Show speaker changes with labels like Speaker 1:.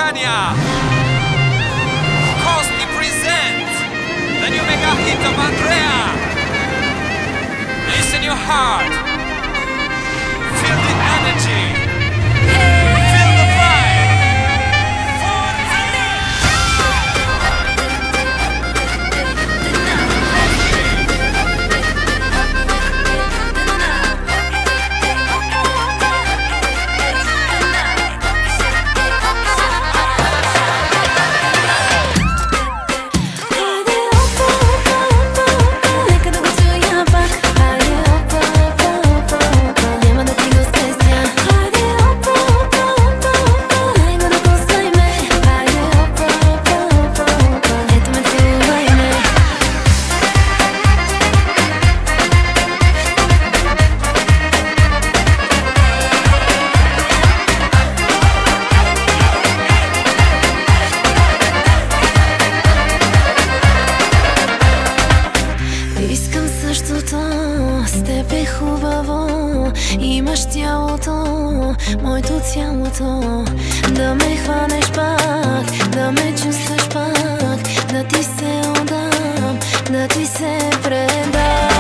Speaker 1: Scania. Costi presents the new mega hit of Andrea. Listen your heart. Feel the energy. Feel the vibe.
Speaker 2: Искам същото, с теб е хубаво. Имаш тялото, моето цялото. Да ме хванеш пак, да ме чувстваш пак. Да ти се отдам, да ти се предам.